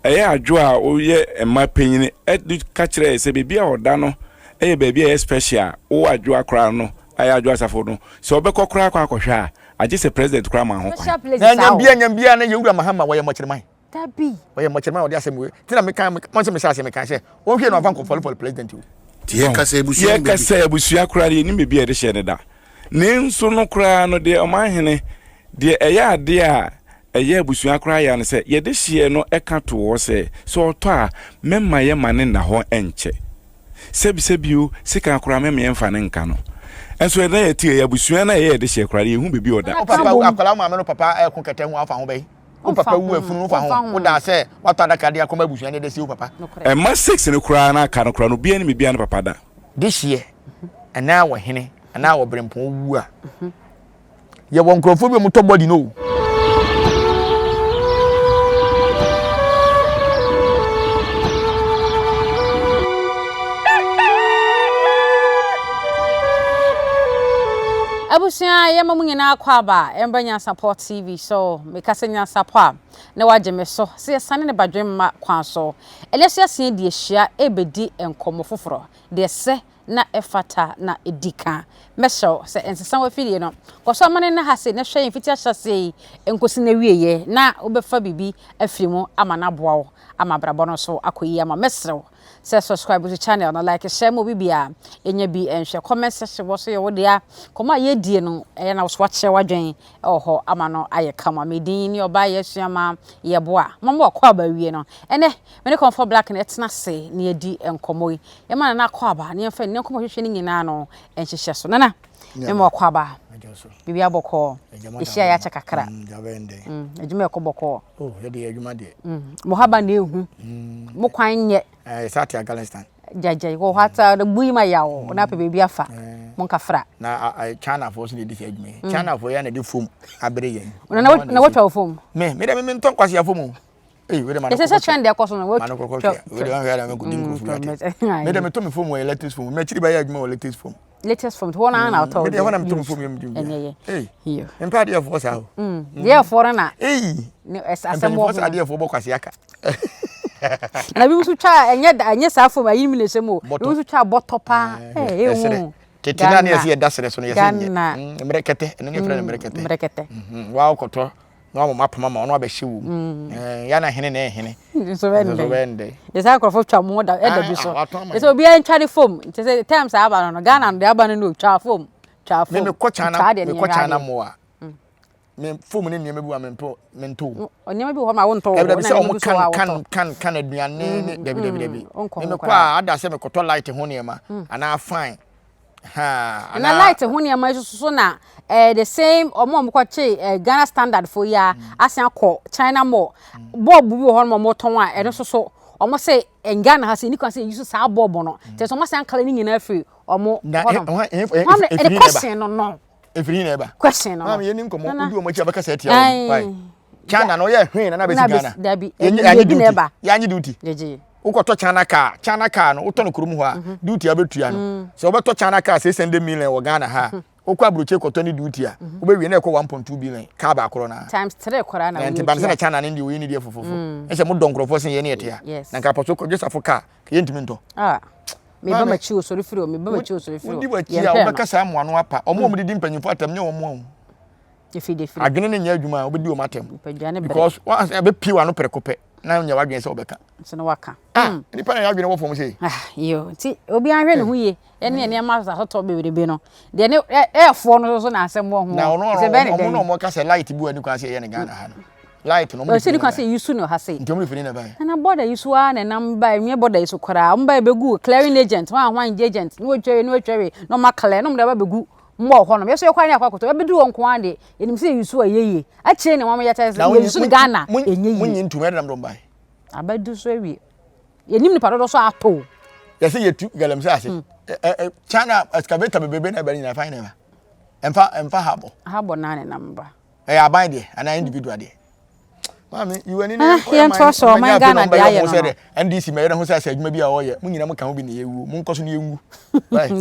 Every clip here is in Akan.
Eya adwo a oye ema penyini edu kachire se bibia oda no eye bibia special o adwo akra no aya adwo asafo no se obekokra akwa aje se president kra ma ho kwa nyambia na yewura mahama waye mochirman tabi waye mochirman odi asem tina me kan mo se me sha me kan she won hwe no van ko for president o tie kasa ebusu akra ni bibia de she ne da ne nso no kra no de omahene de eya ade a eye abusu akra ya ne se ye de hie no eka to wo se so to a memma ye mane na ho enche sebiu sika akra memma ye mfa ne nka no enso na ye tie abusu na ye de hie akra ye hu bibi oda papa akwala ma me no papa e ko kete ho afa ho bai o papa wu afunu no fa ho o da se wato adaka de akoma abusu ne de se o papa e ma 6 ne kra na aka no kra no bia ne me bia ne papa da this year ana wo hene ana wo brempon wu a ye won krofo bi mu to body no Abusia yema munyina akwaba emba Nyansapo TV so mekase Nyansapo na waje me so se sane ne badwemma kwan so elesia se die hia ebedi enkomo foforo de se na efata na edika mesho se ensesan wa fidie no koso amane na hase na hwe mfiti ahyase enkosi na wieye na obefa bibi afirimu ama na boawo ama brabo no so akoyi ama mesrew se subscribe to the channel na like share mo bibia enya bi enhwe comment section wo so ye wo dia koma ye die no na wo so che wadwen oho ama no aye kama medin ni oba ye suama ye boa mama akwa ba wie no ene me ne comfort black na etna se na ye di enkomo ye ma na akwa ba ne fa ne enkomo hwehwe ni nyina no enhyehyɛ so nana me mo akwa ba bibia bokɔ ehia ya cha kakra adwuma ekobokɔ oh ye de adwuma de mo haba na ehu mo kwan nye sati Afghanistan jajai go hata the buima yawo na pe bebi afa monka fra na China for so dey dis adwuma China for ya na dey fom abere yen na watwa fom me dem me nton kwase afom we dem man se trend dey koso na we dem ya me go din ko me dem to me fom we latest fom me chiri ba ya adwuma we latest fom to na auto me dem wana me to me fom yam enye here empa dey for sa dey for na ni asemo for dey for bokwase aka na bi musu twa enye safo ma yimi le semo bi musu twa botopa ewu tetina na yesi da sere so na yesi mrekete ene ne frɛ mrekete wa okoto na wa mapama ma ono abehyewu ya na hene na hene so wende yesa krofo twa mo da e da bi so yesa obi an twa ne fom say times aba no Ghana no aba no twa fom me ko chana mo a me fom ne niam bi wa mento oniam bi ho ma wonto na bi se o mo kan aduane ne debi me kwa ada se me koto light ho niam ana fine na light ho niam so na the same omo ko che Ghana standard for ya asan ko China mo bob bi ho no mo ton a eno so omo se Ghana ha se ni kwa se use sa bob no te so mo san kala ni nyina afri omo e question no efiri na eba question no am ye nim komo udi o mo chi abaka sa tia o China no ye hwen na be si Ghana yanyi na eba yanyi duty jeje ukoto China car no uto no kurum ho a duty abetua no so obeto China car 600 million wo Ghana ha okwa broche koto ni duty a obewie na ekọ 1.2 billion car ba akoro na times 3 kora na enti ban se na China ne ndi wo ni die fofofo ese mo donkrofo se ye ne etia na nka paso ko josafo car ye ntimi nto me ba machi osori firi o me ba machi osori firi o ndi wachi a obeka sa mo ano apa omo didi mpanyimfo atam nye omo defide adwene ne nya adwuma obedi o matem because once e be piwa no prekope na nya wadwen se obeka se no waka ni pa na ya adwene wo fom se yo ti obi anhwe ne hu ye ene ne ma za to beberebe no de ne efo no so na asem wo ho se be ne no mo ka se light bu ani kwa se ye ne Ghana ha no light no mo se ni kwa se yusu no ha se ntom fini na ba na border yusu a na nam ba nwe border yusu kora mba begu clearing agent wa hwan agent ni wotwe no ma clear no mda ba begu mbo ho no yeso ye kwani akwakoto be du wonko ande enim se yusu a yeye a chire ne wam yata se yusu Ghana enye munyi ntum edam dom bai abadu so awie enim ni padodo so ato yesi yetu galamse ase China excavator bebe na bari na fine na emfa habo na ne namba aban de ana individual de mami you ani ne to so man Ghana de aye no NDC me ho say adwuma bi a wo ye munyina mo kan ho bi ne yewu mun koso ne yewu right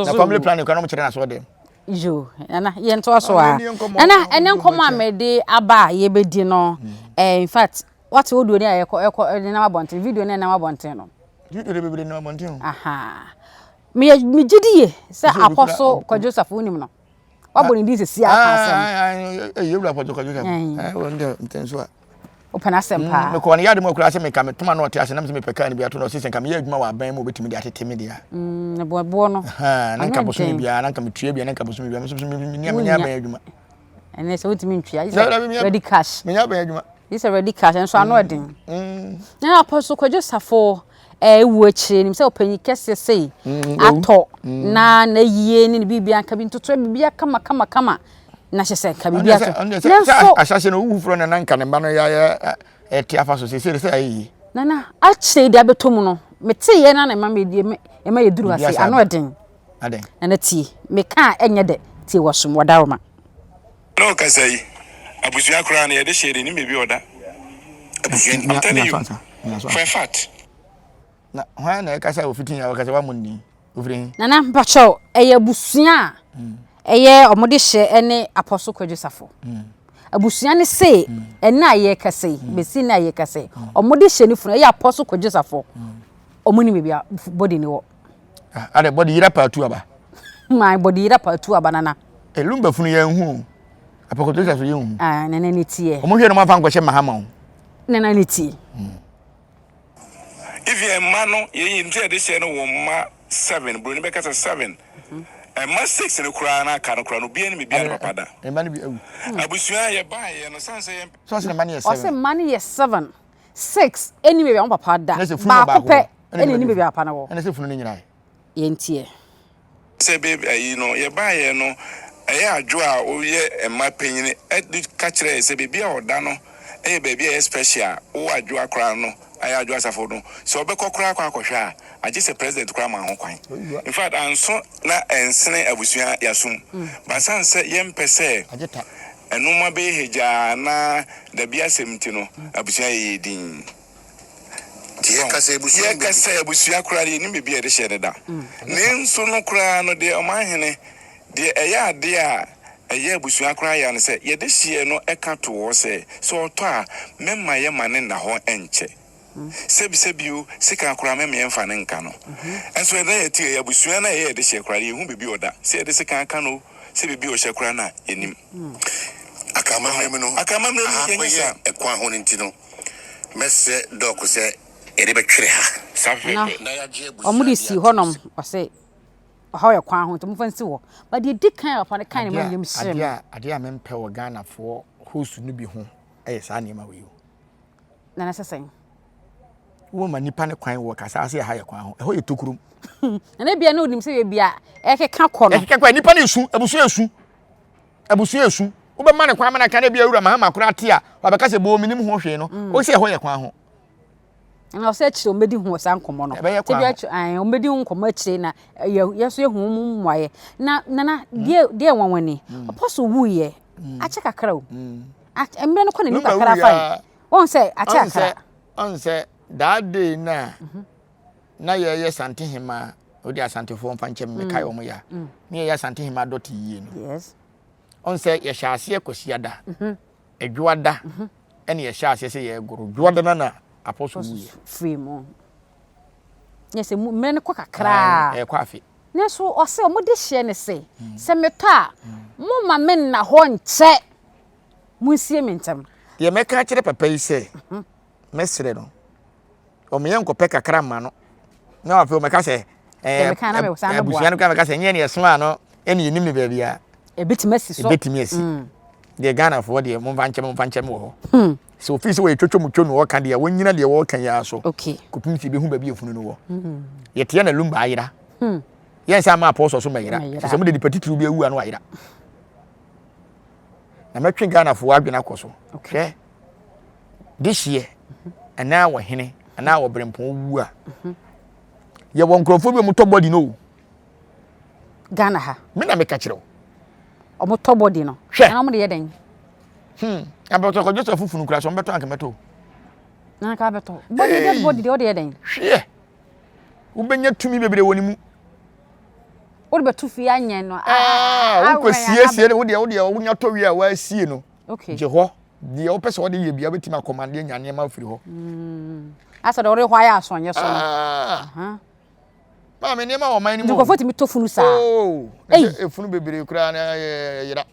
na family planning kwa no mo kire na so dem jo ana ye to so a ana ene nkomo amede aba ye bedi no in fact what would do near a number bonting video near number bonting? You do the number bonting. Aha. Me Jidi, Sir Apostle Joseph Unimno. What would this see? You report to I wonder intense what. Open us and pa. Because you had more class and make a to my note as an empty pecan be to system come here, my band will be to me at a media. A boy born. And come to me, and come to Tribune and come to me. And that's what mean. Ready cash. It's a ready cash, and so I'm wedding. Now, Apostle Joseph for a watching himself, penny cast say, I talk, na ye in Bibian cabin to try be a come. Na she said, "Can be assassin who from an anchor and banner a tiafaso say, Nana, I say the abetomuno. Me tea and mammy, you may do as I know a ding. And a tea, me can't any day, tea was some wadarma. No, can say, Abusia crown here, the shade in maybe order. I'm telling you, for fat. When I can say, 15 hours, one money. Nana, but show a busia. Eye omodehye ene Apostle Kwadwo Abusua ne say ena ye kase besi na ye kase omodehye ni funu eye Apostle Kwadwo omuni me bia body ni wo ade body yira part 2 aba my body yira part 2 aba nana elumba funu ye hu Apostle Kwadwo ye hu nana ni tie omohwe no mafa nkwohye mahama nana ni tie if you mano ye into de share no wo ma 7 bro ni be kasa 7 ma 6 in the Kurana, Kanokrano, be any be Pada. A man be Abusia, ye buy and Sansa. So money is 7. Money is 7. 6 anyway on Papa. That's a full any be a panel. And it's a full in your eye. Say, baby, you know, ye buy no. A draw, oh, yeah, and my penny at the catcher, say, baby, or Dano, a baby, special, oh, I draw a crown. I address a photo. So, Beko Crack, I just a president cram my own. In fact, I'm so not and Sene Abusia Yasum. But some say, Yem per se, and no more be Hijana, the Bia Semitino, Abusia Yedin. Yekase Abusia Cradi, and maybe a shedda. Name so no crown or dear Omahene, dear Aya, dear. A year Busia cry and say, Ye this year no eka to say, so toa, mem my man in the horn enche. Sebi sika kura me mfa ne nka no enso na ye tie ya busua na ye de hye kura ye hu bibi oda se de sika nka no se bibi o hye kura na enim akama me no ye nyisa ekwa ho nti no mese doko se e de betwere ha safe na ya je busua omudi si honom o se how ye kwa ho to mfa nsi wo but the dick kind of an kind of man ade a mempe wo Ghana for host no bi ho e sa ne ma we na sesen woman nipa ne kwan wo kasa ase ha ye kwan ho e ho ye tokurum na na bia na onim se we bia e keka kɔ no e keka kwan nipa ne esu abusu esu wo be ma ne kwan ma na ka na bia awura ma kora ate a wa be kasa bo minim ho hwe no o se ho ye kwan ho na o se chi o medi ho sa nkomo no te bia chi o medi ho nkomo achire na yeso ye hu mu mwaye na die wanwani apostle wu ye ache kakra o emre no kɔ ne ni kakra fa won se ache kakra on se that day na ye sante hima odi asante fo mfa nche me kai omo ya na ye sante hima dot yie no yes on say ye hyase ekosiada edwoada ene ye hyase se ye goro dwoada na apostle wu free mo yes me ne kwa kakra e kwa afi na so o se o mo de hye ne se meto a mo ma me na ho nche mu sie me ntem ye meka kire papa yi se mesre no o me yanko pe kakra ma no na afi o meka se abusia no ka meka se nye ne esma no ene yenim ne ba bia ebitimasi so ebitimasi de Ghana for de mo vanchem wo ho so office we twetwo mutwo no wo ka de wonyina de wo kan ya so okay kopim ti be hu ba bia funu no wo ye tie na lumba ayira yes ama apostle so mayira so mo de dipatitru bi awu anu ayira na metwe Ghana for adwena koso okay this year ana wo hene ana wo brempon wu a ye won krofo bi mo to body no Ghana ha me na me ka kire o mo to body no na mo de yeden abato ko Joseph funu kura so mbeto anke meto na ka beto body de o de yeden hwe u benya tumi bebere woni mu o de betu fi anyen no wo ko sie ne wo de wo nya to wi a wa sie no okay je ho the opposite what you be able to command in your mouth. As a ore why aso anye so. Ma me nema o man ni mo. Nko foti mi to funu sa. Oh. E funu bebere kura na yira.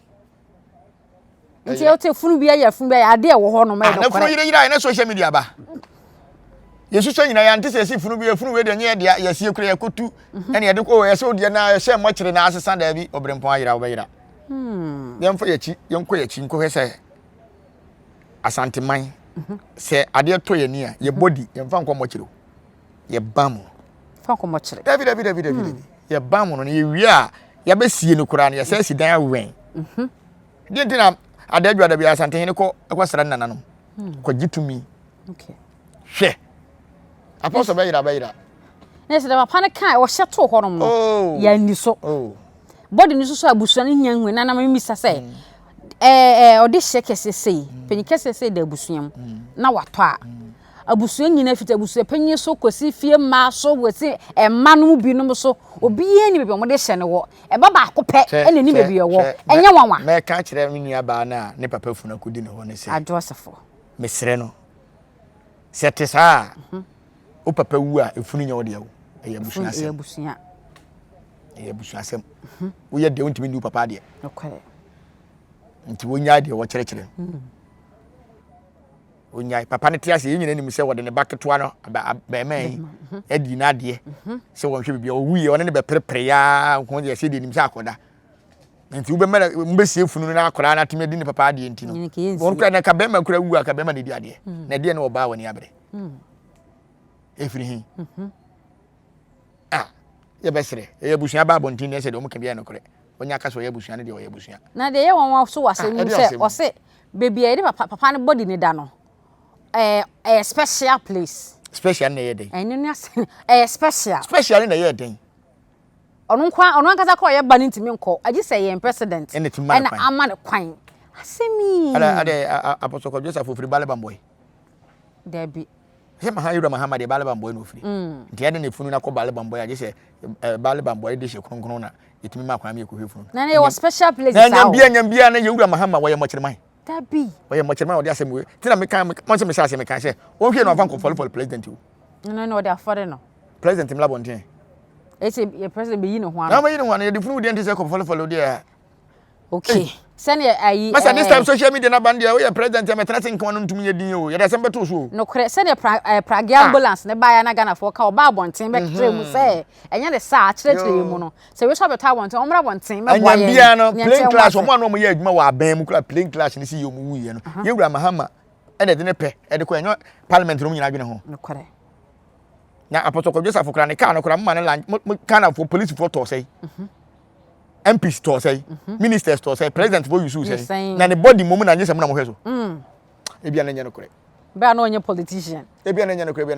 Nti e te funu bia ya funu bia ade e wo ho no ma do kore. Na funu yira na social media ba. Yesu so nyina ya nte se funu bia funu we de nye de ya sie kura ya kotu. Ene ye de ko ya so de na hye mo kire na asesa da bi obrempon ayira wo ba yira. Yemfa yachi yenko yachi nko hwese asante man. Se ade to ye ni a ye body yemfa nko mo kire. Ye bam. Fa nko mo kire. David. Ye bam no ye wi a ye be sie no kura na ye se si dan awen. Di ntina adadwa da bia asante hene ko sra nananom. Ko gitumi. Okay. Hwe. Apostle bayira. Nese da papa ne kan wo hye to horom no. Ya ni so. Body ni so abusuan nya hwe na mi misa se. Odi hye kese sei. Penyi kese sei da abusuam. Na wato a. Abusuan nyina fita abusuan penyi so kosi fie ma so wesi emma no bi no so. Obi ye ni bebi omode hye ne wo. Eba ba akopɛ ene ni bebi wo. Enye wanwa. Me ka kire me nua ba na ne papa funa kodi ne ho ne se. Adwosefo. Mesre no. Sete sa. O papa wu a efunu nya wo de wo. Eyabusuan asem. Eyabusuan asem. Wo ye de wontimi ni papa de. Okay. Nti wonya de wo kire. Wonya papa ne tiase yenyina nim se wo de ne baketo ano ba mai. Edi na de. Se wo hwe bibia wo wuye one ne be prepre ya ko de se de nim se akoda. Nti wo be mara mbesie funu na akora na timi de ne papa de enti no. Won kra na ka be ma kura wu aka be ma de di ade. Na de ne wo ba woni abre. Efiri hin. Ye besere. Ye busuan ba bontin ne se de o mka bia no kore. Onya ka so ye busuan ne de o ye busuan. Na de ye won so wase ni se o se baby e de papa ne body ni da no. Special place. Special na ye den. Enu ni special. Special na ye den. Onu ankasa ko ye ba ni ntimi nko. Agi se ye president. Ena ama ne kwan. Asemi. Ade Apostle Kwadwo Sarfo'S bale bamboy. Debi. Se mahayura Muhammad bale bamboy no firi. Nti ade ne funu na ko bale bamboy agi se bale bamboy de she kronkron na etimi ma kwan me ko hwefunu. Na ne was special place sa. Nyambia na yewura Muhammad wo ye mochirman. Debi. Wo ye mochirman wo de asem we. Tina me kan mo se me sha me kan se. Wo hwe no van ko follow president wo. No they afford no. President mla bonten. Ese ye president be yi no ho na ma yi no ho na ye de funu de ntse ko follow there. Okay. Send ye ayi. Masa this time social media na band there we president ya metena tin kan no ntumi ye din o. Ye da sem beto so. No kre send ye Prague ambulance ne ba ya na Ghana for ka o ba bonten be kre mu say enye de sa kire mu no. Se we so beta bonten o mra bonten me boa ye. Anyambia no plane class o mo no mo ye adwuma wa aban mu kra plane class ni si ye mu wuye no. Ye wura Mahama e de ne pe e de ko enyo parliament no nyina adwene ho. No kre. Na Apostle Kwadwo Sarfo'S kra ne ka no kra mo ne land Ghana for police for to say. MPs to say, ministers to say, president for you say. Na ne body mum na nyesem na mo hweso. E bia na nya no kore. Ba na onye politician. E bia na nya no kore.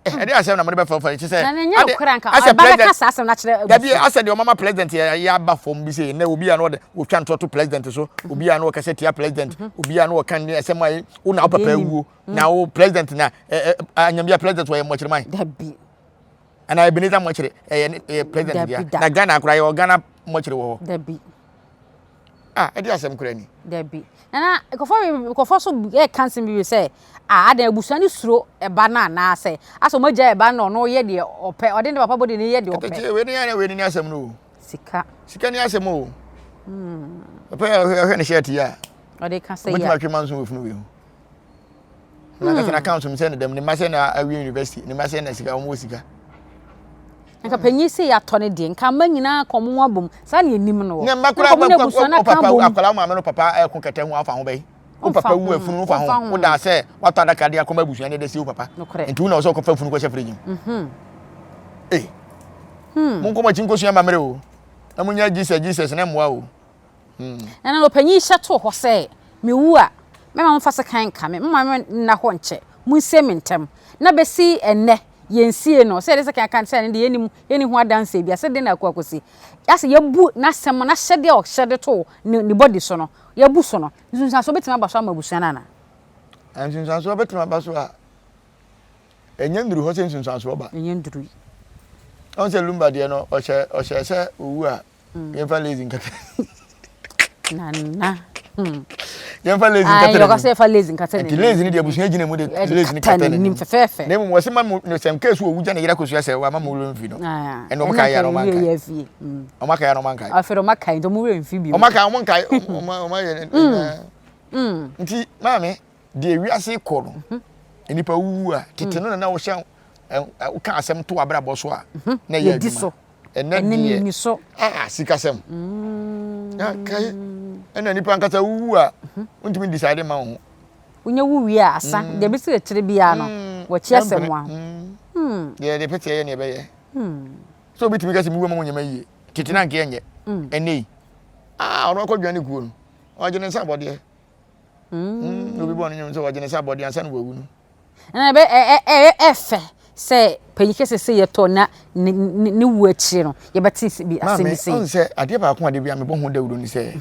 E dey asem na mo be fa chi say. Na nya no kore anka. Ba ka sa asem na kire. Gabi asa de o mama president ya ba fom bi say na obi a no de o twa nto to president so, obi a no ka setia president, obi a no kan ni asem ai o na papa wuo. Na o president na anyambia president wo ye mo chirman. Dabi. And Ebenezer mochire president dia na Ghana akura ye Ghana mochire wo Dabi. Edi asem kura ni Dabi. Na ekofo so e cancel bi say ada abusuan ni suro eba na say aso moja eba no ye de ope ode ne papa body ni ye de ope we ni asem no sika ni asem o papa he ne shirt ya ode ka say ya mutima twema nso we funu we hu na ka na account me say ne dem ne ma say na awi university ne ma say na sika o mo sika nka panyi se ya tone de nka manyina komo abom sa ne enim no ne makura papa akwala ma me no papa e ko kete ho afa ho bai o papa wu afunu no fa ho o da se wato adaka de akoma busuan de se o papa nti na o so ko fa afunu ko chefre nyim mun ko ma chinko suya mamre o na munya Jesus na moa o na no panyi hye to ho se me wu a me ma mfa se kan ka me ma na ho nche mun se mentem na besi enne yensie no se de kan se ne de yeni ho adanse bia se de na akwakosi ase yebu na sem na hyede o hyede to ni body so no yebu so no nsunsan so betima ba so amabusuan na nsunsan so betima ba so a enyanduru ho se nsunsan so ba enyanduru on se lumba de no o hye se owu a ye fa lazy nkata na Yemfa lazy nkata. nkata. Ayo ka say fa lazy nkata. Ti lazy ni de abusua gina mu de lazy nkata. Nim fefefe. Na mo se ma no sem case wo wuja na yira kosua se wa ma mo lo mfi no. E no maka ya no manka. O maka ya no manka. Afero maka ndo mo we mfi bi. O maka o manka o ma ye. Nti maame de wiase ko no. Enipa wu a tete no na wo hye o ka asem to abrabo so a na ye adwuma. Enne ni so. Sikasem. Kai. Ena nipa nkata wu a untimi decide ma ho. Unya wu wi asa, de bi se kire bia no. Wo chi asem wa. De pete ye ne be ye. So bitimi ka se mi wo ma nyama yie. Tete na nke enye. Ene. Ono ko dwane kuo no. O jene nsa bode. Obi bo no nyam so o jene nsa bode ansa no wawu no. Na be efe se panyike se ye to na ni wu achi no ye beti bi asemi se. On se ade ba ko ade bia me bo hu dawuro ni se.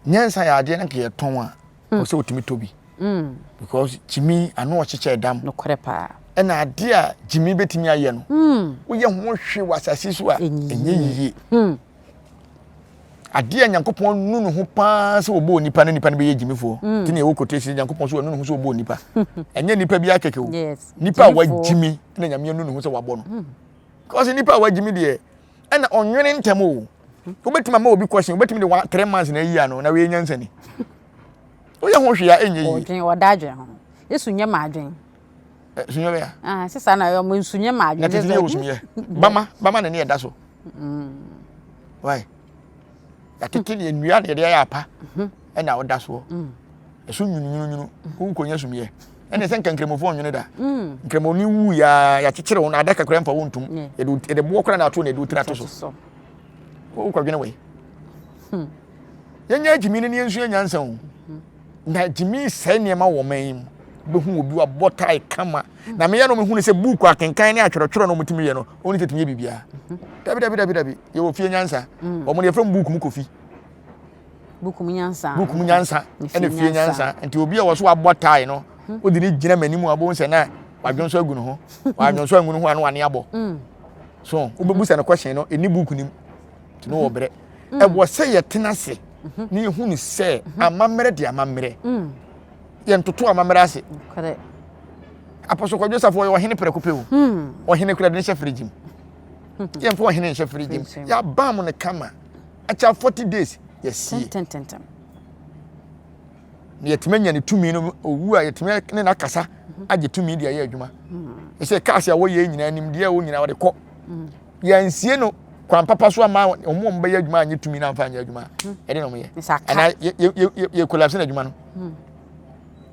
Nyansa ya ade na ke ye ton a o se otimi tobi. Because Jimmy ano o cheche dam no korepa. E na ade a Jimmy betimi aye no. Wo ye ho hwe wasase so a enye yiye. Ade a Nyankopon nunu ho pa se obo nipa na nipa na be ye Jimifo. Ti na e wo quotation Nyankopon so nunu ho so obo nipa. Enye nipa bi akeke wo. Nipa wa Jimmy na nyame nunu ho so wabo no. Because nipa wa Jimmy de e na onwene ntem o. Obetima ma obi question obetimi de 3 months na yi ano na we nyansa ni. Wo ye ho hwe ya enye yi. Odwen odadwen ho. Yesu nye ma adwen. Sunye be ya. Sisa na yo mo nsunye ma adwen. Na tete ye osumye. Bama na ne da so. Why? Ya tete ye nua na ye ya apa. E na oda so. Esu nyunu wo konya sumye. Ene se nkankremofo onwene da. Nkremo ni wu ya kekere wo na adaka kra mfa wontum. E de bo kra na ato na edu tira to so. Wo kwadwene we. Yenya Jimmy ne ensu nyansa wo. Na Jimmy sai ne ma wo man be hu obi wa botai kama. Na me ya no me hu ne se book akenkan ne atworotworo no mutimi ye no. Oni tetimi ye bibia. Dabi. Ye wo fie nyansa. O mo ne from book mu kofi. Book mu nyansa. Ene fie nyansa. Nti obi a wo so abotai no. Odi ni gina manimu abo nse na wadwon so agunu ho. Wadwon so agunu ho anu ane abo. So, obebusa na question no eni book nim. Ti no wo bre. E wo se ye tenase. Ni hu ni se amamere de amamere. Ye ntoto amamere ase. Correct. Apostle Kwadwo safo ye ohene prekopewu. Ohene kura de shefrigim. Ye mfo ohene shefrigim. Ya bam ne kama. Acha 40 days. Yes. Ten. Ni yetimanya ni tumi no owu a yetime ne na kasa age tumi dia ye adwuma. E se kaase a wo ye nyina nim dia wo nyina wo de kɔ. Ya nsie no kwan papa so ama omo mba ye adwuma anye tumi na mfa anye adwuma. E de no mo ye. Ana ye collapse na adwuma no.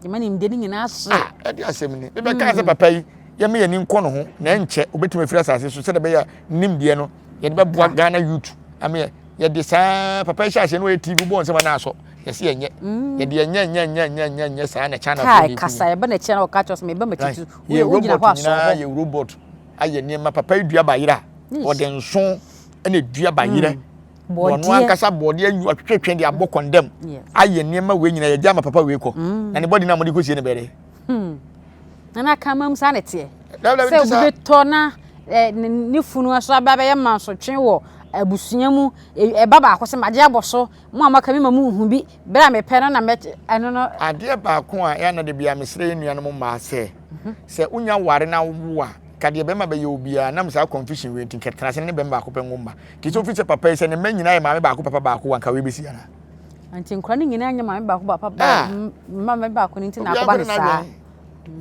Ye mani mde ni nyina aso. E de asem ni. Be be kaase papa yi ye me ye ni nkɔ no ho na enche obetime fira asase so se de be ya nim die no ye de be boa Ghana youth. Ame ye de sa papa yi hye no e TV bo nsema na aso. Yes, yenye. Ye de nya sa na channel for you. Kasa e ba na channel ka chos me ba matitu. Ye nyina kwa so. Ye robot. Aye niema papa dua bayira. O de nso na dua bayira. Wono ankasa body anu atwetwe de abo condemn. Aye niema we nyina ye jama papa we ko. Na ne body na mo de ko sie ne bere. Na kamam sa na tie. Se we to na ni funu aso aba ba ye man so twen wo abusunya mu e baba akose maje aboso mu amaka me mamu hu bi bra me pɛ no na me eno no ade ba ko a ya na de bia mesre nua no ma se se unya ware na wo a ka de be ma be ye obi a na me sa confusion we ntin ketana se ne be ba ko pɛ ngomba ti so fi se papa se ne manyina ye ma me ba ko papa ba ko wanka we be si ana anti nkra ne nyina anya ma me ba ko papa ba ma me ba ko ntin na ko ba ne sa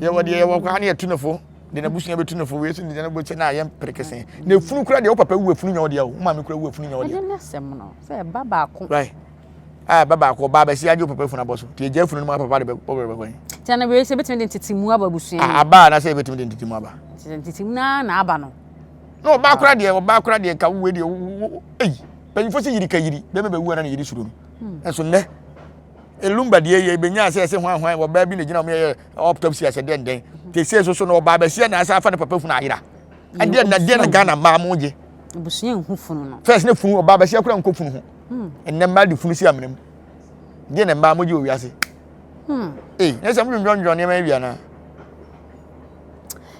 ye wode ye wo kwa ne etunefo de na busunya betunefo we so ni na boche na ye prekesen na funu kura de wo papa wu afunu nya wode a wo ma me kura wu afunu nya wode a ne sem no se baba ko right baba ko baba si ajo papa funu aboso ti eje funu no ma papa de be ko ti na we se betime de titimu aba busunya aba na se betime de titimu aba titimu na aba no no ba kura de ka wu de penfo se yiri ka yiri be me be wu na yiri suru no enso ne elumba de ye benya se hwan wo ba bi ne gina mo ye autopsy ase den te se so no ba ba sia na asa fa ne papa funu ayira ade na de na Ghana ma mo je busunya hu funu no first ne funu ba ba sia kura nko funu ho enne ma de funu si amnem de na ma mo je owi ase ne se mo njonjon ne ma bia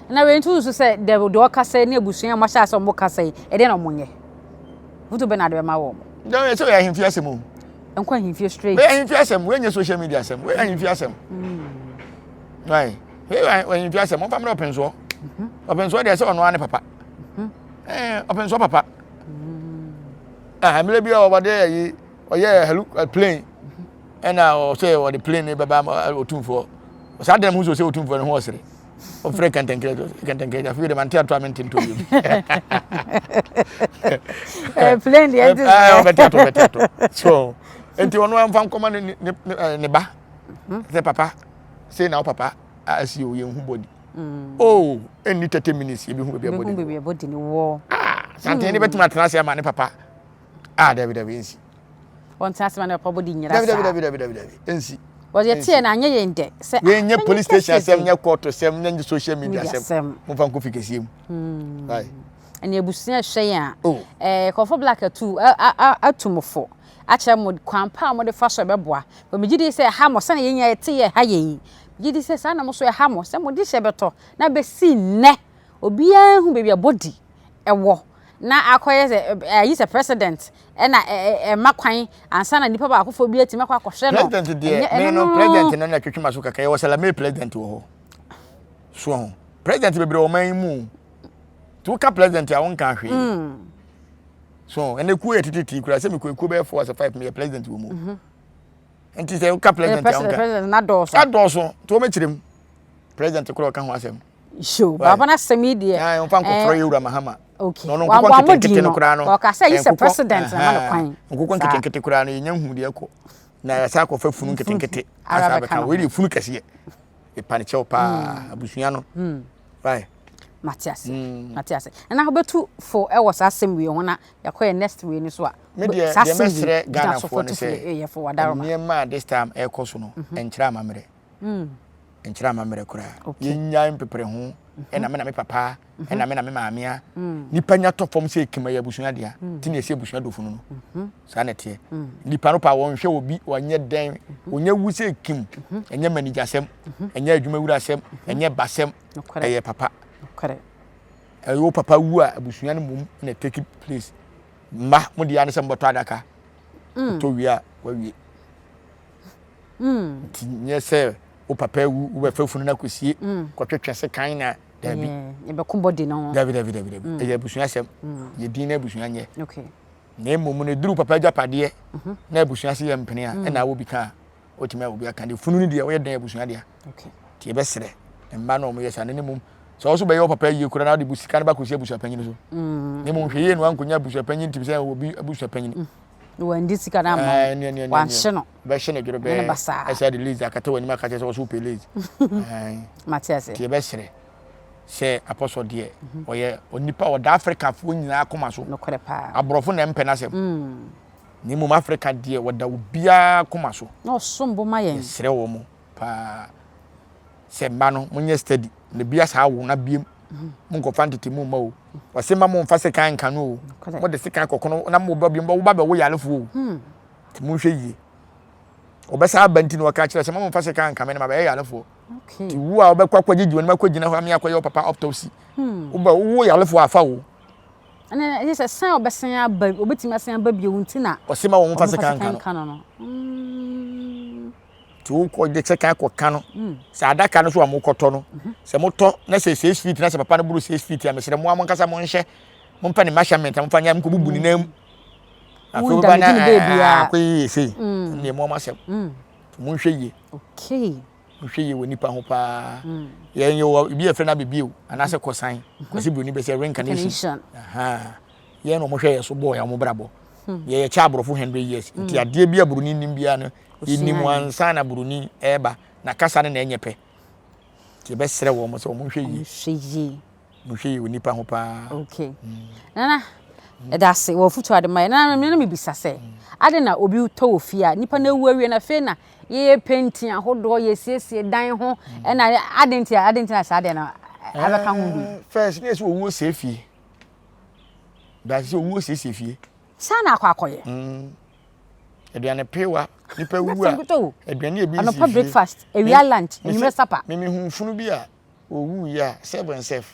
na we ntu so se de do kasa ne busunya mo sha so mo kasa e de na mo nye vuto be na de ma wo don so ya himfi ase mo Enkwa himfie straight. We himfie asem, we nye social media asem. We himfie asem. Right. We himfie asem, mo family open so. Open so dey say ono ane papa. Open so papa. Amele bi over there yi oye plane. And now say or the plane e baba otumfo. Sa dem hu so say otumfo ne ho osere. O free can take I feel the man theater to you. Plane better. So, enti ono am fam come ne ba. Say papa, say now papa, as you hu body. Oh, any 30 minutes you be hu body ni wo. Something any better matrasi am ne papa. David Vinci. One task man papa body nyira. David. Ensi. Was your tea na anye yende. Say we nye police station sem nye court sem nye social media sem. Mo fan ko fikesi mu. Right. Ene ebusia hwe a kofo black atu atumofo acha mo kwampa mo de fa so beboa bo me gidi say ha mo se na yenya ete ye ha yen gidi say sa na mo so ha mo se mo di hye beto na be si ne obi an hu bebi body ewo na akoye say yi say president na makwan ansa na nipa ba akofo bi ati makwa akohwe no president de no president no na twetwema so kaka ye wo sala me president wo ho so president bebre o man mu to ka president ya won kan hwe so ene ku etiti kura se me ku be 4 as 5 me president wo mu enti se ka president ya won kan president na doso to me kirem president kura kan ho asem show baba na semi de ya on fan ko fro yura mahama okay no ko kete no kura no o ka say is president na no kwan ko kete kura no yenya hu de ko na ya sa ko fa funu kete asa be kan we di funu kase e paniche opa abusuya no right Matias. And I betu for I was asking we on ya next week ni so a. Me de mesre Ghana for ne say for wadaroma. Me ma this time e koso no enchira mamere. Enchira mamere kura. Yenya mpepere ho e na me papa e na me maamia. Nipa nya top form say kima ya busunya dia. Ti na ese busunya dofunu no. Sa na te. Nipa no pa won hwe obi onye den, onye wu say kim. Enye manager sem, enye adwuma wura sem, enye basem, eye papa. Correct. Ayo papa wu a abusunya no mum na take place. Ma mo dia ne se mboto adaka. To wi a wa wi. Tinye se o papa wu we fafunu na kosie. Kwatwetwe se kan na dabi. Ye be ko body no. Dabi. E abusunya sem. Ye din na abusunya nye. Okay. Na mum ne duru papa japade na abusunya se ye mpene a na wo bi ka o tima wo bi aka de funu ni de wo ye dan abusunya de. Okay. Ti e be sere. Mba no mo ye sa ne mum so also be your papa yi kura na de busika na ba ko sie busu panyin so ne mo hwe ye no ankonya busu panyin tim se obi busu panyin wo ndi sika na ma wa hye no be hye ne dwere be e say the lazy akata wani ma ka che so so pe lazy Matias ti be sere se apostle de oye onipa o da Africa fo nyina akoma so no kore pa abrofo na mpe na sem ni mo Africa de wada obia akoma so no sombo ma yen sere wo mo pa se mba no munye steady ne bia sa wo na biem mun ko fantete mu ma o wase ma mun fa se kan kan o mo de se kan kokono na mo ba biem wo ba be wo yale fo ti mun hwe yi obesa abanti no ka kire se ma mun fa se kan kan me na ba yale fo okay ti wo a obekwa kwagigi woni ma kwagina ho am ya kwaye papa autopsy wo ba wo yale fo afa wo ana ye se san obesan aba obetima san aba bi wunti na wase ma wo mun fa se kan kan no tu ko de check ko kanu sa adaka no so amokoto no se moto na se 6 feet na se papa no buru 6 feet ya me se mo amonkasa mo nhye mo mpa ni measurement mo fanya mko bubu ni nam afi ba na ko yi se ni mo ma se mo nhwe yi okay mo hwe yi woni pa ho pa ye yo bi e fe na bibio ana se kosan ko se bi oni be se reincarnation ye no mo hwe ye so boy ya mo brabo ye cha abrofo 100 years nti ade bi abruni nim bia no inimu ansa na buruni eba na kasa ne na enyepe ti be sere wo mo so mo hwe yi onipa ho pa okay nana edase wo futu ade mai na me bisa se ade na obi to ofia nipa na ewu awie na fe na ye painting ahodo ye siesie dan ho na ade na sa ade na abeka ho bi first ne so owu sefie da so owu sefie sa na akwakoye eduane pewa nipa wu a eduane e bi no breakfast ewia lunch enime supper me hu funu bi a owu ya serve self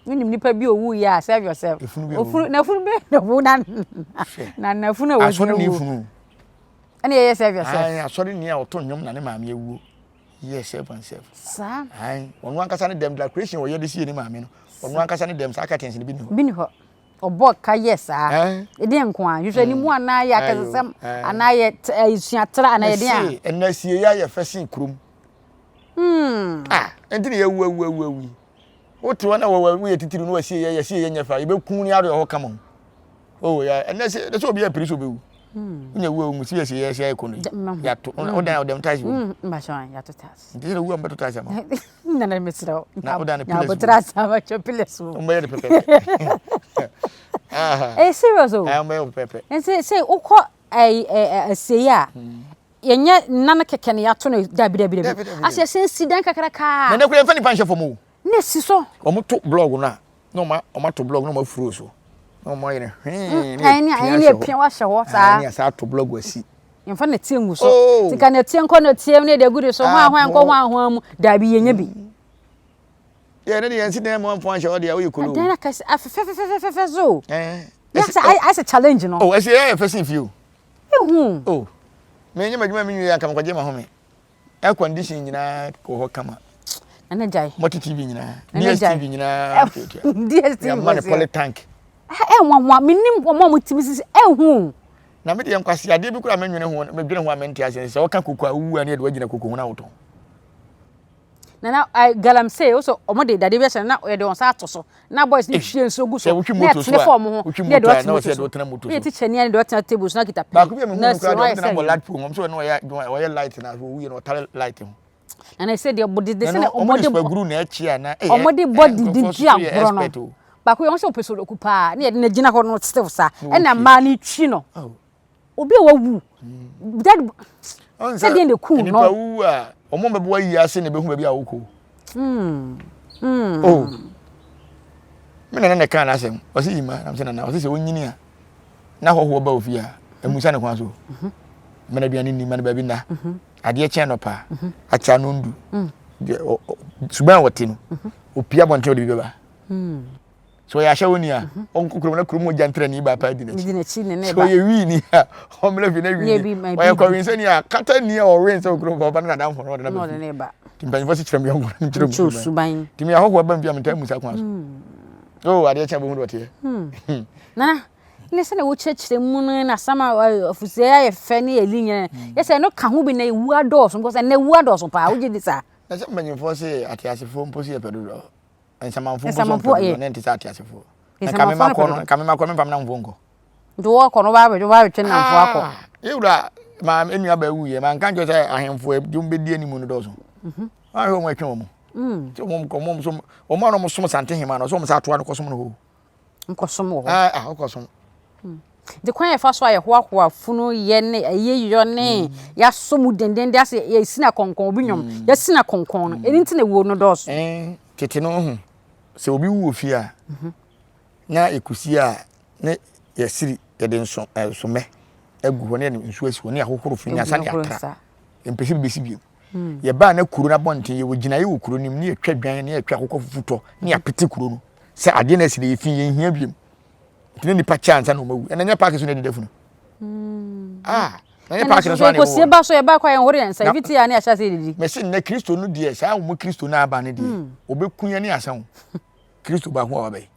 nim nipa bi owu ya serve yourself ofunu na funu be no wu na funu we funu Ani ye save yourself. Ai sorry ni a oto nwom na ne maame ewu. Yes, self and self. Sa. Ai onu ankasa ne dem declaration wo ye de sie ni maame no. Onu ankasa ne dem sa ka tense ne bi ni ho. Bi ni ho. Obo ka yes ah. E de nko a. Hwehwe ni mu ana ya kasesem ana ye isuatra ana ye de a. Enna sie ya ye fasin krum. Enti ne ewu. Otu wana wo ye titiru no wasie ye nyefa ye be kun ni ado ho kama. Oh ya enna se de so obi ya priso be wu. Nya wu mu si ye ekono. Ya to o dan dem tais wu. Mba shwan ya to tais. Ndi wu am to tais ma. Na na mesiro. Na o dan ne pile. Ya botrasa ma chopilesu. O me de pepe. Serious o. Me pepe. En say ukọ sei a yenye nana keke ne ya to no dabi. Ase sensi dan kakraka. Na kure fa ni panche fo mu. Ne si so. Omo to blog na. No ma to blog no ma furo so. No ma yene. Ni epia wa hye ho sa. Ni asa to blog wasi. Yemfa na tie ngu so. Tika na tie nko na tie ne de gudu so ho mu dabi yenye bi. Yeah, na yensi na mo amfo anhye o de a we kolo. Dan ka fe zo. Yes, I say challenge no. Oh, I say I first you. Oh. Me nyama djuma me nyu kama kwaje ma home. Air condition nyina ko ho kama. Ana jai. Moti TV nyina. DSTV nyina. DSTV. Ya man poly tank. Nwa minim mo tibisi Na me de yankwase ade bi kura menwene ho me dwene ho amenti ase se o ka kokwa wu ani de wagina kokko ho na woto. Na galam say also omode dade bi na o de on sa ato so na boys ni hwie nso gu so na form ho de do tena moto so teacher ni do tena tables na kita ba ko bi me hu kura de na light pum so na o ye light na so wu no tare light ho and I said the body they say omode guru na echi na omode body di dia bro no ba ko yon so peso do kupa na na gina ho no still sa e na ma ni twi no obi wa wu that said in the cool no nipa wu a omo mebo ayi ase na be hu ba bi a woko oh me na kan asem o se yima am se na o se onyini a na hoho ba ofia emusa ne kwan so me na duane ni me na ba bi na ade che no pa acha no ndu suban wote no opia bonte o de bi ba so ya sha woni a onko kuro na kuro mo jantre ni ba pa di na chi ne so ye wi ni a o mla bi na wi wa ya kwa wi se ni a kata ni a o rin so kuro ba na dan fo na ba timpan fo si kire mi yongo ni kire mu suban timi a hoho ba mbia mta musa kwan so oh ade che bo hu do te na ne se na wo chechire mu na sama ofuse ya fe ni elinye yesa no ka hu bi na ewu ados mbo se na ewu ados pa wo gidi sa na se manyimfo se atiase fo mpo se pedo do ensamanfo mpo so na ntisa atiase fo kame makọ me pam na mvongo do wo kono ba twe na mfo akọ ewura ma enu aba wu ye ma nkan jo se ahemfo dum be die ni mu no do so ahwe mo atwe mo ti mo ko mo so o ma no mo som sante hima no so mo sa to an ko som no ho nkosom wo ko som de kwan ye fa so aye hoahoa funu ye ne ayeyo ne ya somu denden de ase ye sina konkon obi nwom ya sina konkon no eni nti na wo no do so tete no ho se obi wu ofi a na ekusi a ne ye siri ye de nso so me egu ho ne nsu asi ho ne ahokoro fi nya sane atra empesi besi bi ye ba na kuro na bonten ye wogina ye wokuro nim ne etwa dwan ne etwa akokɔ fufuto ne apete kuro no se ade na siri ye fi ye hia biem tine ni pa chance na omawu enya park so na didafunu na nya park so na ko sie ba so ye ba kwa ye hore yansa ifiti ya ne ahya se didi me se na kristo no die sa wo kristo na aba ne die obekunya ne asan kristo ba ho abai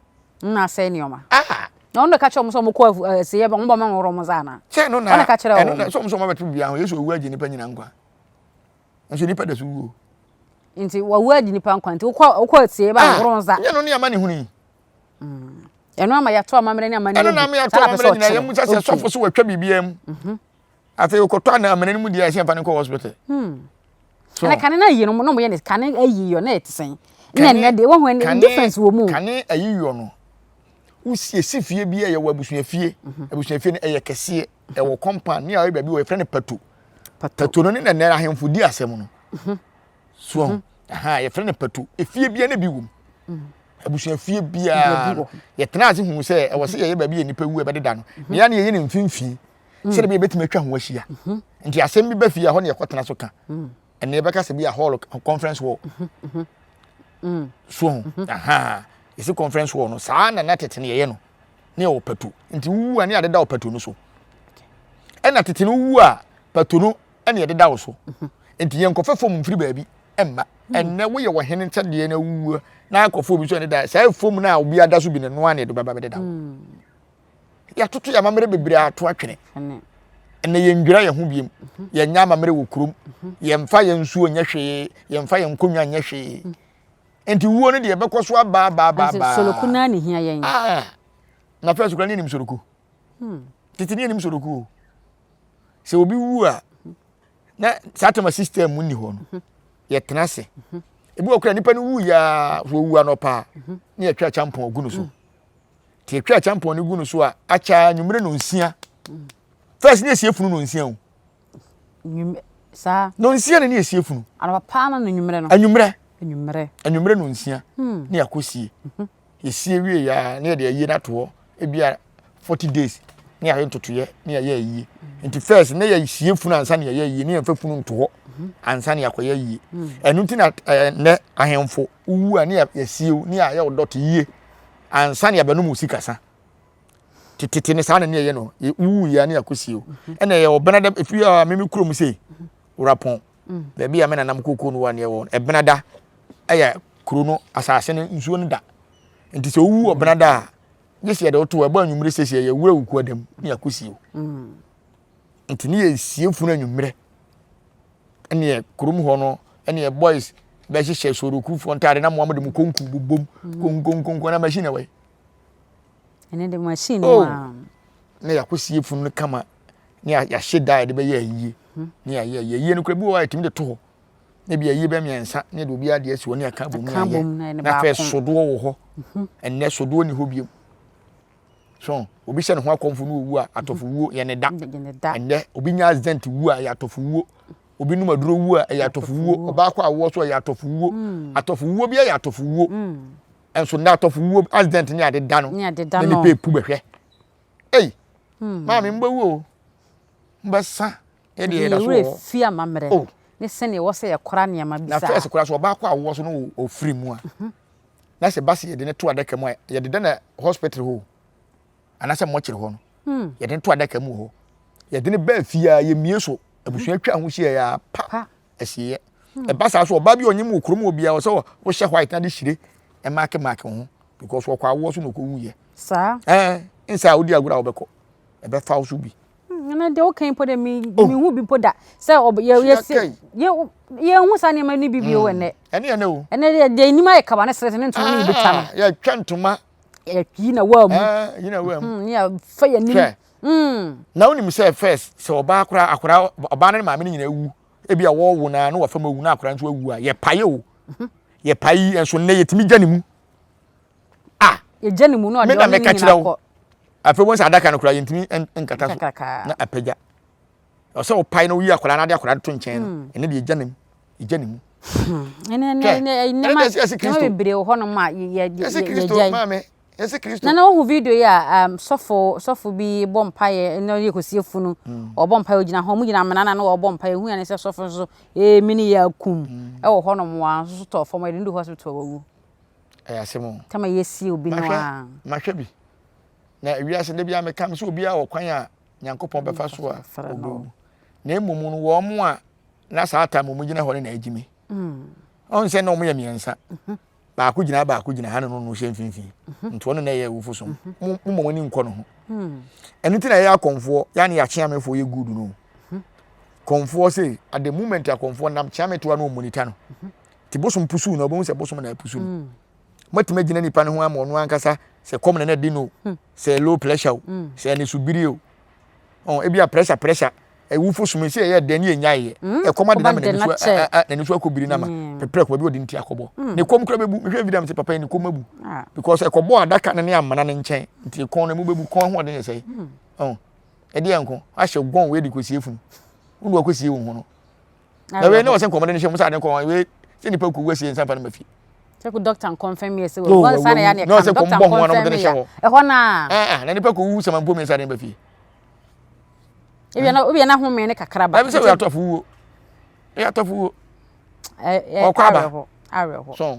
na se ni oma na ondo ka cho so mo ko se ye ba mo ba ma ngoro mo zana che no na na ka kire no so ma betu bia ho yeso owu agi nipa nyina nkwa nso nipa da so wo nti wa wu agi nipa nkwa nti wo se ye ba ngoro mo za ye no ne ama ne huni eno ama ya to amamre ni amani eno na ama ya to amamre ni na ye mu sase sofo so watwa bibiam afi okoto na amani mu dia se mfa ne ko hospital na kan na yi no mo ye ne kan ayi yo na etisen na ne de wo ho ne difference wo mu kan ayi yo no usie sifie bi ye wo abusuafie abusuafie ne eye kese e wo compound ni a we baabi wo frɛ ne pato no ne na ahemfo di asɛm no so ye frɛ ne pato efie bi na bi wo abusuafie bia ye tena ase hu se e wo se ye baabi ye nipa wu e bɛdeda no ne ya ne ye ne mfimfi se de be betime atwa ho ahia nti asɛm bi ba fie hɔ ne ye kɔtena so ka ene ye bɛka se bi a hall conference hall so isi conference hall no saa na tete ne ye no ne o patu nti wu ani adeda o patu no so ena tete no wu a patono ene yede da wo so enti yen kofefo mfiri baabi emma enne wo ye wo hene ntade na wuwa na akofo bi so ne da sai fom na obi ada so bi ne no ane de baba be da ya tutu ya mamere bebre ato atwene ene ye ndwira ye ho biem ye nya mamere wo kurom ye mfa ye nsuo nya hwee ye mfa ye nkonwa nya hwee enti wuo ne de bekoso aba soloku na ne hia yen na first kura ni soloku titini ni soloku se obi wu a na satama system mu ni ho no ye tenase ebi okura nipa no wu ya wu anopa na ye twa champon ogunu so ti twa champon ni gunu so a acha nwumre no nsia first ni esiefunu no nsia o sa no nsia ni esiefunu anopa na nwumre no anwumre no nsia na yakosie yesie wie ya na ye de ayi na to ebia 40 days na ya ntotoye na ya ayi nti first na ya esiefunu ansa na ya ayi na ya mfafunu nto ansa na yakoye ayi enu nti na ne ahemfo uwu a na ya siew na ya odot yie ansa na ya benu musikasa tititi ne sa na ne ye no uwu ya na yakosiew ena ye obenada efi a memi kuro mu sei urapon da bia me na nam kokko no wa ne wo ebenada aya kuro no asase ne nsuo ne da nti se uwu obenada yesi ye de oto eba anwumre sesie ye wura wuku adam na yakosiew nti ne ye siefunu anwumre ene kurum ho no ene boys be hye soruku fo ntare na moamde mu konku bubom konkonkonko na machine we ene de machine wa ne yakosie funu ne kama ne ya hyeda de be ye ayie ne ya ye ayie no kra bi wa etimi de to ne bi ayie be miensa ne de obi ade asi woni aka bom na fe sodo wo ho enne sodo ni ho biem so obi hye ne ho akomfo no wu a atofo wuo ye ne da enne obi nya accident wu a ya atofo wuo obi numa duro wu a ya atofo wuo oba kwa awo so ya atofo wuo bi ya atofo wuo enso na atofo wuo accident ni ade da no ni pe pu behwe ei maami mbawu o mbasa e de da so fi amamre ne sene wo se yakora ne ma bisa na first kora so oba kwa awo so no ofiri mu a na se basi ye de ne to adaka mu ye de na hospital ho anase mochire ho no ye de to adaka mu ho ye de ne ba fia ye mie so abusu atwa ho hie ya pa asiye e basa so oba bi onyim okrom obia wo so wo hye white na de hire e mark ho because wo kwa awo so no ko wuye sa insa odi agura obeko e be fa so bi na de o kan po de mi hu bi po da se ye hu sa ne ma ni bibie wo ne ene o ene de ni ma kaba na sere ne ntoma ni bi ta no ya twantuma ya yi na wa mu yi na wa mu ni ya fa ya ni na oni mi say first se oba akura oba na maame ni nyina wu ebi a wo wu na wa fa ma wu na akura nso awu a ye paye o ye payi enso ne yetimi gya ne mu ye gya ne mu no de o ni nyina ko afa won sa adaka no kura yentimi nkata so na apagya o se o pai no wi akura na de akura to nchen ene de ye gya ne mu ene ma bebre ho no ma ye gya maame ese Kristo na wo video ya sofo bi bompaye no ye kosiefu no o bompaye ogina ho mu gina menana na o bompaye hu ya ne se sofo so mini ya kum e wo ho no mo an so to fo mo de hospital wawu asemo tama yesi obi no a mahwe bi na wiase de bia meka so obi a wo kwan a Nyankopon befa so a obo na emumu no wo mo a na sa ata mo gina ho na agimi on se no mo ya miensa ba ku gina ha no hye mfimfini nto no na ye wufu so mo ni nko no ho enu ti na ye akonfo ya na ya chiamefo ye good no konfo say at the moment akonfo nam chiameto no monitor no ti bosom pusu no bo se bosom na pusu no matima gina nipa ne ho ama no ankasa se kom na di no se low pressure se ni subiri o ebi a pressure wufu so me se ye de ne nyaye e koma de na me na ni so akobiri na ma pepre ko bi odi nti akobo ne kom kra bebu me hwe video me papa ni kom mabu because e kobo adaka ne amana ne nchen nti kon na mu bebu kon ho de ne sei e de enko a hye gon we di kosiefu unu akosie wo ho no na we ne wo se kom de ne hye musa de kon we se nipa ko wasie nsa pa na mafi se ku doctor confirm yes we go sana ya ne no se kom bo ho na mo de ne hye ho e ho na na nipa ko wu se man bo me nsa de mafi obi na ho me ne kakra ba abi se we atofu wo okwaba areho so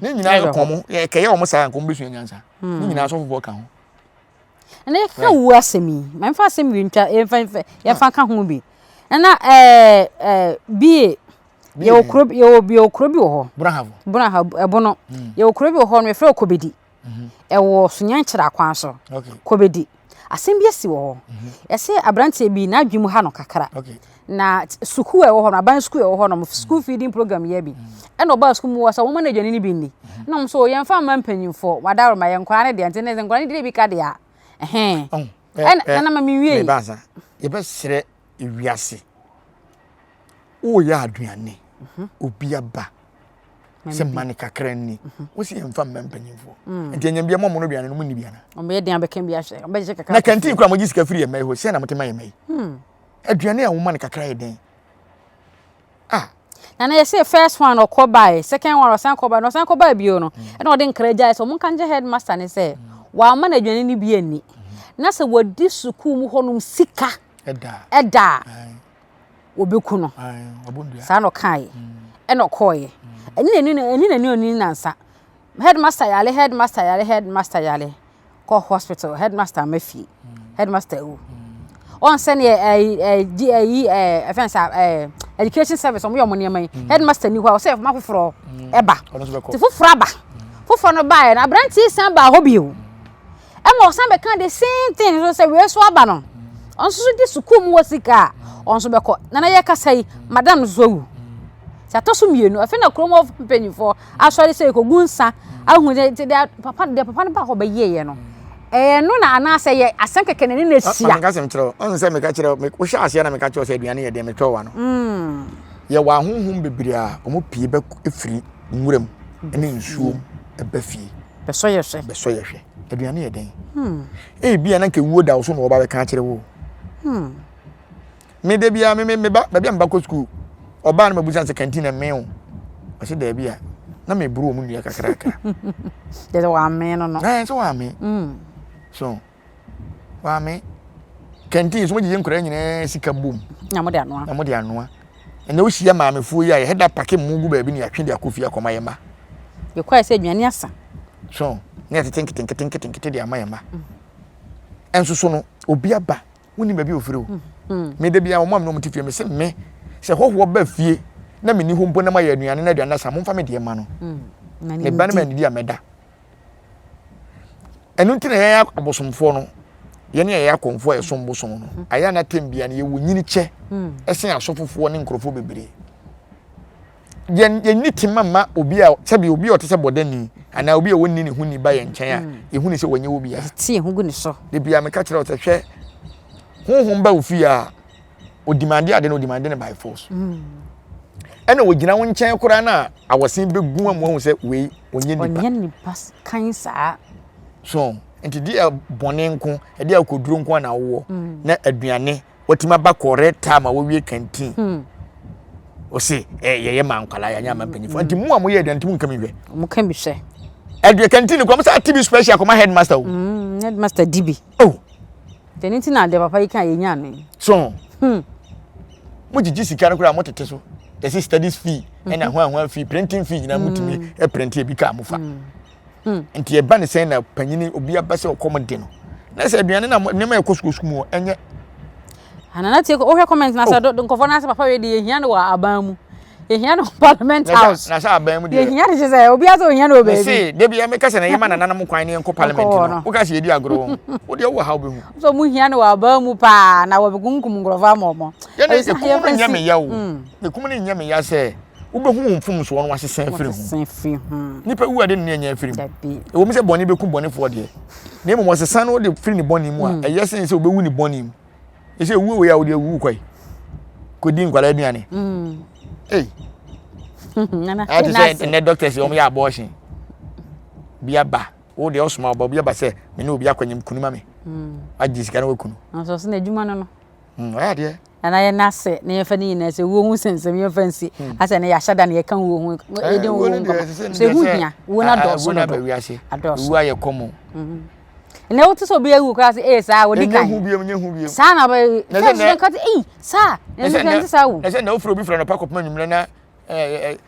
ni nyina ye komo ye keye o mo sa nko mbesu nyansa ni nyina so fofo ka ho ene ka wu asemi man fa asemi ntwa ye fa ka ho bi na bi ye okrobi ye okrobi wo ho brahavo ebono ye okrobi wo ho no efre okobedi ewo sunyankyira kwan so kobedi asem bi asi wo ho ese abrante bi na adwemu ha no kakra na suku e wo ho no aban suku e wo ho no school feeding program ye bi e no ba school mu wasa wo manager ni bi ni na mo so ye mfa man panyimfo wadaro ma ye nkwa ne de ante ne nkwa ne de bi ka de a na ma mi wie me baza ye be sere ewiase o ya aduane obi aba se mani kakra ni wo si mfa man panyimfo enti enyam bia mo no duane no mu ni bia na o me de abeka bia hye o be je kakra na kantin kura mo gi sika free e mai ho se na motema ye mai aduane a wo mani kakra ye den na you say first one or call by second one or san call by bio no e no de nkraja so mo kan je headmaster ne say wa ma na adwane ni bia ni na se wodi suku mu honum sika eda obeku no sa no kai e no koye eni oni nansa headmaster yale call hospital headmaster mafi headmaster on send education service omo yomo neman headmaster ni hwa self makoforo eba ti foforo aba foforo no ba na branti san ba hobio e mo san be kan the same thing so say we so aba no on so di suku mu wasika on so be ko na ye kasai madam zowu sa to so mienu afi na kromo of penifo asori say ko gunsa ahu de papa no ba ho be ye no no na ana say ye asem keke ne na sia meka sem kire on say meka kire me wo hya asia na meka kire say aduane ye de me twa no ye wa honhom bebiri a omo pie be efiri nwuram ene nsuo eba fie be so ye hwe aduane ye den bia na nke wuo da wo so no oba be ka kire wo me de bia me ba bia mba ko school oba na mabuza se canteen na me o ase da bia na me buru omu nua kakra de wa me no so wa me so wa me canteen so gije nkora nyina sika bom na mo de anoa ene wo hia maamefu ya ye heda pake mugu ba bi ni atwe de akofia koma yema ye kwa se aduane asa so ne tinki de amayema enso so no obi aba woni ba bi ofire wo me de bia wo mam no mtifie me se me se hoho ba fie na me ni ho mpo na maye aduane na aduane asa momfa me de ma no ne ba na ma ni dia meda enu ntina ya abosomfo no ye ne ya konfo ya sombosom no aya na tembia ne ye wonyini che esen asofofo ne nkrofo bebere ye niti mama obi a sabi obi o tese bodani ana obi a wonni ne huni ba ye nchen a ye huni se wonye obi a tie hu gu ne so de bia me ka kire o hwe honhom ba ofi a odimande ade no odimande ne by force ena wogina wo nchen kora na awosen begu amu hu se we onye nipa kan saa so enti dia bone nko e dia koduro nko na wo na aduane watima ba correct time a wo wie canteen o se ye mankwala ya nya mampanyifo enti mu amoye aduane timu nka mihwe mu ka mi hwe aduane canteen ko msa TV special ko ma headmaster wo headmaster DB teniti na de papa yi kan ye nya no so mu jiji sika no kura mo tete so the studies fee and ahwan fee printing fee na mutumi e print e bi ka amufa nti e ba ne sen na panyini obi abase okomode no na se aduane na ne ma ekosukosuk mu enye anana tie ko o comment na sa do nkofo na sa papa we de ehia ne wa aban mu ehia no parliament house na sa aban mu de ehia de se obi aso ehia no be se de bia me kase na yema na nanam kwan ne enko parliament no wo kase edi agro wo de wo ha obehu so mu ehia ne wa aban mu pa na wo begunkum ngrofa momo ye ne se ko nya me ya wo ne kum ne nya me ya se ubehu mfum so no wasesen firi hu nipa wu ade ne nya firi mu wo mi se boni be ku boni fo de ne mo wasesen no de firi ni boni mu a eyesen se obewu ni boni mu e se wu we ya wo de wu kwai ko din kwala aduane nana I say ne doctors o mo ya abortion bia ba wo de osuma ba bia ba se me ne obi akwanyem kunu ma me ajisika na wakunu so se na adwuma no aya de ana ye nase na ye fa ni na se wo hu sensem ye fansi ase na ya hyada na ye kan wo hu eden wo se hu hia wo na do so na ba wiase ados wo aye komo na wo to so bia wu class sa wo di kan nye hu biem sa na ba na ka sa na sa wo na se na ofro bi fra no pakop manwumre na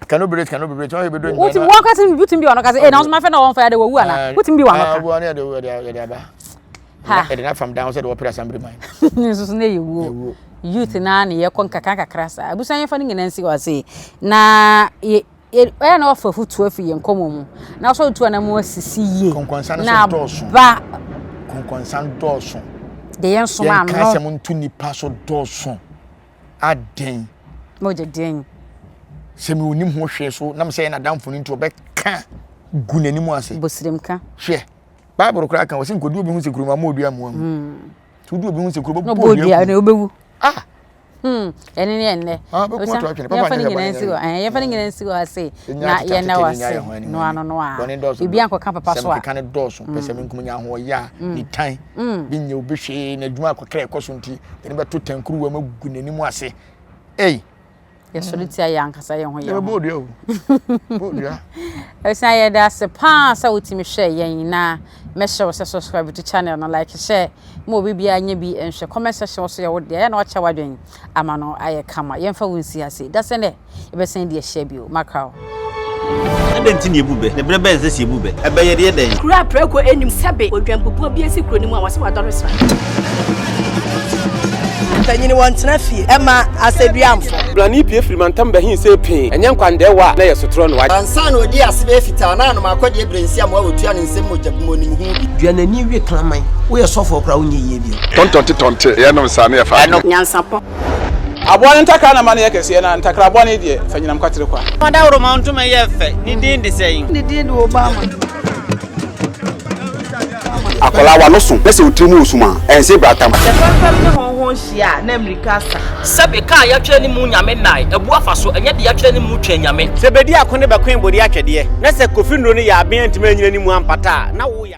cannot be what be doing what you walk at me butim bi ono ka say na so ma fe na won fa de wo wu ana butim bi wa maka wo na de aba ha e na from down said wo pray assembly mine so na ye wo youth na ne ye kon kakra sa abusan ye fa ne nyina nsi wa se na ye na ofa futu afi ye nkomo mu na so tu na mu asisi ye na ba konkonsan doso de yen so ma no ka se mu tu nipa so doso aden mo je den se mi onim ho hwe so na me se na damfo ni nto be ka gu nanimu ase bosirem ka hwe bible kra kan wo se nkodu obi hu se kuruma ma odua mu tu du obi hu se kuruma bo odua na obewu ene ne ene papa ni ngina nsi wa ye fa ni ngina nsi wa se na ye na wa se no ano no a bibi anko kan papa so a kan doso pese me nkum nya ho ya ni tan bi nya obi hwe na adwuma akokra ekoso nti ene beto tankuru wa magu nanimu ase ye soliti ya ankasa ye ho ye bo odua bo odua esa ye da se pa sa utimi hwe ye na me share se subscribe to channel na like share mo bibi anya bi enhwe comment section so ye wo de na wacha wadwen ama no aye kama ye mfa wonsi ase da se ne ye be sen de share bi o makao adenti ne ebube ne brebe nse si ebube ebe ye de den kura preko enim sebe odwan popo bi esi kro ni mu a wase wadoro sra tanyini wantena fie ema aseduamfo blani pie frimantam be hin se pin enye nkwande wa na ye sotro no wa ansa na odi asebe fita na no makode ebrensi am wa wotua ne nsem mojabmo nim hu bi duanani wie klaman wo ye sofo kra wonye yie bi tontonte ye no nsa na ye fa nyansapo aboa ntakra na ma na ye kese na ntakra aboa ne de fanyinam kwatere kwa mada woro ma ntoma ye fe ni din de sein ni din do obama akola wa no so pese otrimu osuma ense bratam fam ne honhon hia na amerika sa sebe ka ya twere ni mu nyame nai ebu afa so enye de ya twere ni mu twa nyame sebedi akone be kwen bodi atwede na se kofi nro ni ya aben ntime nyina ni mu ampata na wo